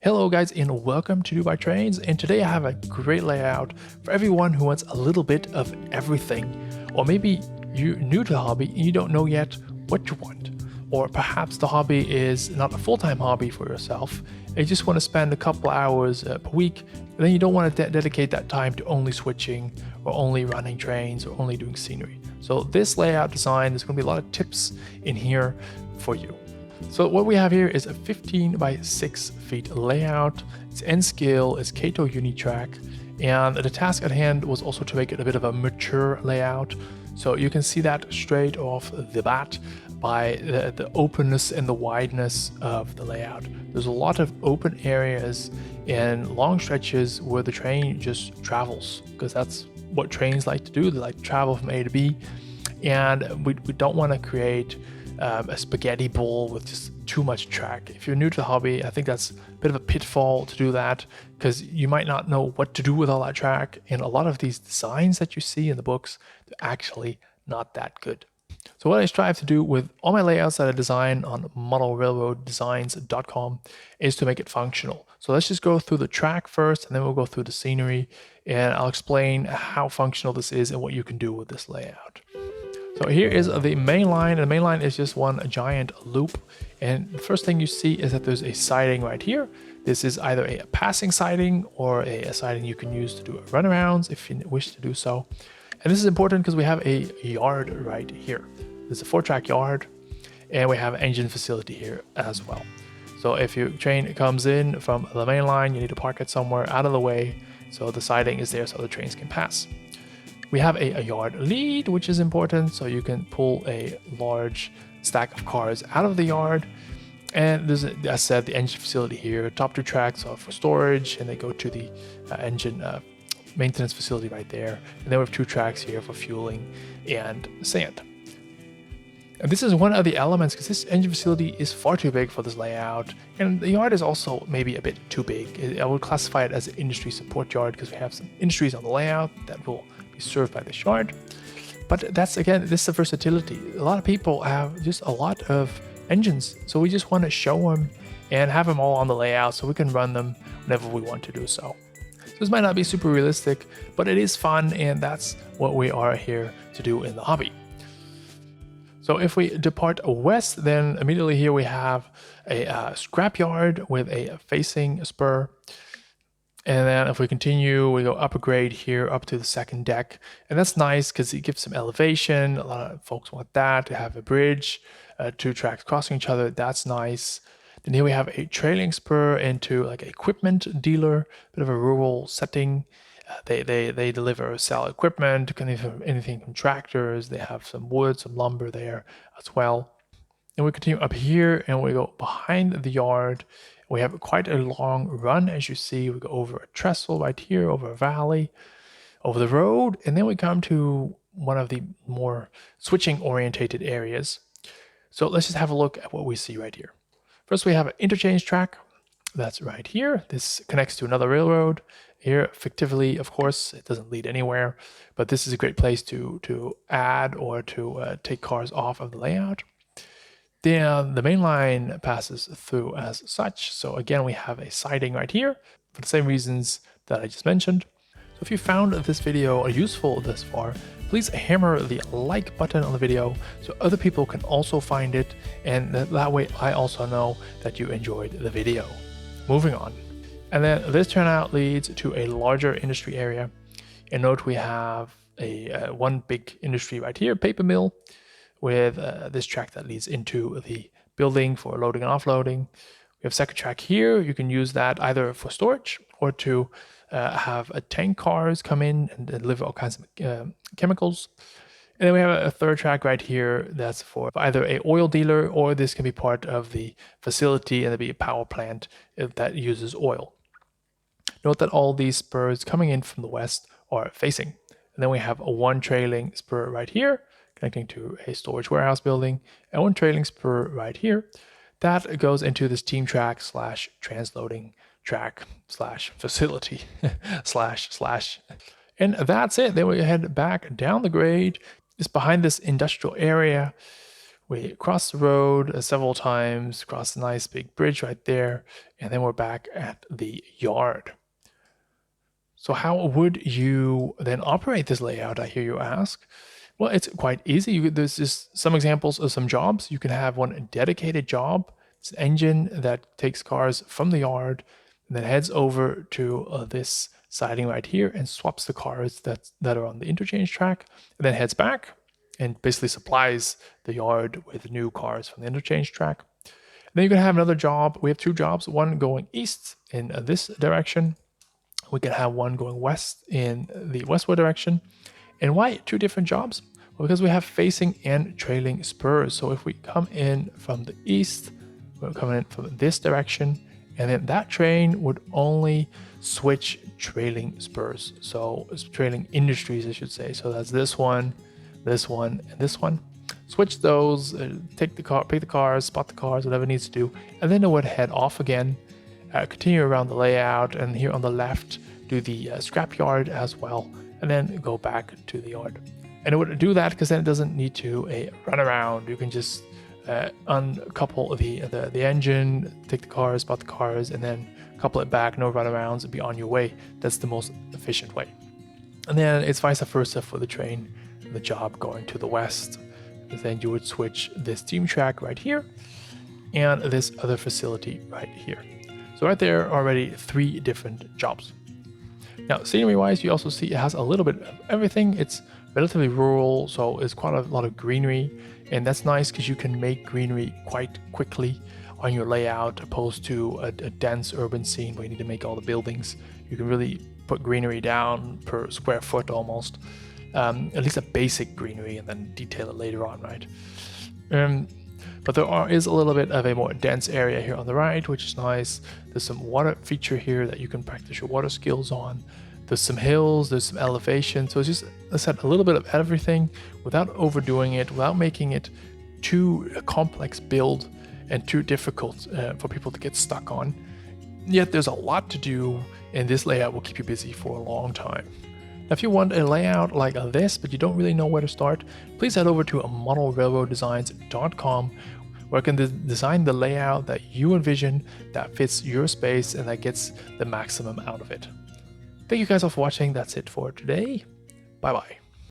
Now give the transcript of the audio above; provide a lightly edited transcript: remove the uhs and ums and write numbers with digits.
Hello guys and welcome to Dubai Trains, and today I have a great layout for everyone who wants a little bit of everything. Or maybe you're new to the hobby and you don't know yet what you want. Or perhaps the hobby is not a full-time hobby for yourself and you just want to spend a couple hours per week, and then you don't want to dedicate that time to only switching or only running trains or only doing scenery. So this layout design, there's going to be a lot of tips in here for you. So what we have here is a 15 by 6 feet layout. Its end scale is Kato Unitrack, and the task at hand was also to make it a bit of a mature layout. So you can see that straight off the bat by the openness and the wideness of the layout. There's a lot of open areas and long stretches where the train just travels, because that's what trains like to do. They like to travel from A to B, and we don't want to create a spaghetti bowl with just too much track. If you're new to the hobby, I think that's a bit of a pitfall to do that, because you might not know what to do with all that track, and a lot of these designs that you see in the books, they're actually not that good. So what I strive to do with all my layouts that I design on modelrailroaddesigns.com is to make it functional. So let's just go through the track first, and then we'll go through the scenery, and I'll explain how functional this is and what you can do with this layout. So here is the main line, and the main line is just one giant loop. And the first thing you see is that there's a siding right here. This is either a passing siding or a siding you can use to do runarounds if you wish to do so. And this is important because we have a yard right here. There's a 4-track yard, and we have an engine facility here as well. So if your train comes in from the main line, you need to park it somewhere out of the way, so the siding is there so the trains can pass. We have a yard lead, which is important, so you can pull a large stack of cars out of the yard. And there's, as I said, the engine facility here. Top 2 tracks are for storage, and they go to the engine maintenance facility right there. And then we have 2 tracks here for fueling and sand. And this is one of the elements, because this engine facility is far too big for this layout, and the yard is also maybe a bit too big. I would classify it as an industry support yard, because we have some industries on the layout that will be served by this yard. But that's, again, this is the versatility. A lot of people have just a lot of engines, so we just want to show them and have them all on the layout so we can run them whenever we want to do so. So this might not be super realistic, but it is fun, and that's what we are here to do in the hobby. So if we depart west, then immediately here we have a scrapyard with a facing spur. And then if we continue, we go up a grade here up to the second deck. And that's nice because it gives some elevation. A lot of folks want that, to have a bridge, 2 tracks crossing each other. That's nice. Then here we have a trailing spur into like equipment dealer, bit of a rural setting. They deliver, sell equipment, anything from tractors. They have some wood, some lumber there as well. And we continue up here, and we go behind the yard. We have quite a long run, as you see. We go over a trestle right here, over a valley, over the road, and then we come to one of the more switching orientated areas. So let's just have a look at what we see right here. First, we have an interchange track. That's right here. This connects to another railroad. Here, fictively, of course, it doesn't lead anywhere, but this is a great place to add or to take cars off of the layout. Then the main line passes through as such. So again, we have a siding right here for the same reasons that I just mentioned. So if you found this video useful this far, please hammer the like button on the video so other people can also find it, and that way I also know that you enjoyed the video. Moving on. And then this turnout leads to a larger industry area. And note we have a one big industry right here, paper mill, with this track that leads into the building for loading and offloading. We have second track here. You can use that either for storage or to have tank cars come in and deliver all kinds of chemicals. And then we have a third track right here that's for either a oil dealer, or this can be part of the facility and there'll be a power plant that uses oil. Note that all these spurs coming in from the west are facing. And then we have a one trailing spur right here, connecting to a storage warehouse building, and one trailing spur right here that goes into this team track slash transloading track slash facility slash. And that's it. Then we head back down the grade. Just behind this industrial area, We cross the road several times, cross a nice big bridge right there, and then we're back at the yard. So how would you then operate this layout, I hear you ask? Well, it's quite easy. There's just some examples of some jobs. You can have one dedicated job. It's an engine that takes cars from the yard and then heads over to this siding right here and swaps the cars that are on the interchange track, and then heads back and basically supplies the yard with new cars from the interchange track. And then you can have another job. We have two jobs, one going east in this direction. We can have one going west in the westward direction. And why two different jobs? Well, because we have facing and trailing spurs. So if we come in from the east, we're coming in from this direction, and then that train would only switch trailing spurs. So it's trailing industries, I should say. So that's this one, and this one. Switch those, take the car, pick the cars, spot the cars, whatever it needs to do, and then it would head off again. Continue around the layout, and here on the left do the scrapyard as well, and then go back to the yard. And it would do that because then it doesn't need to run around. You can just uncouple the engine, take the cars, spot the cars, and then couple it back, no runarounds, and be on your way. That's the most efficient way. And then it's vice versa for the train, the job going to the west. And then you would switch this team track right here and this other facility right here. So right there, already 3 different jobs. Now, scenery-wise, you also see it has a little bit of everything. It's relatively rural, so it's quite a lot of greenery, and that's nice because you can make greenery quite quickly on your layout, opposed to a dense urban scene where you need to make all the buildings. You can really put greenery down per square foot almost, at least a basic greenery, and then detail it later on, right? But there is a little bit of a more dense area here on the right, which is nice. There's some water feature here that you can practice your water skills on. There's some hills, there's some elevation. So it's just, I said, a little bit of everything without overdoing it, without making it too complex build and too difficult for people to get stuck on. Yet there's a lot to do, and this layout will keep you busy for a long time. Now, if you want a layout like this, but you don't really know where to start, please head over to modelrailroaddesigns.com, where you can design the layout that you envision that fits your space and that gets the maximum out of it. Thank you guys all for watching. That's it for today. Bye bye.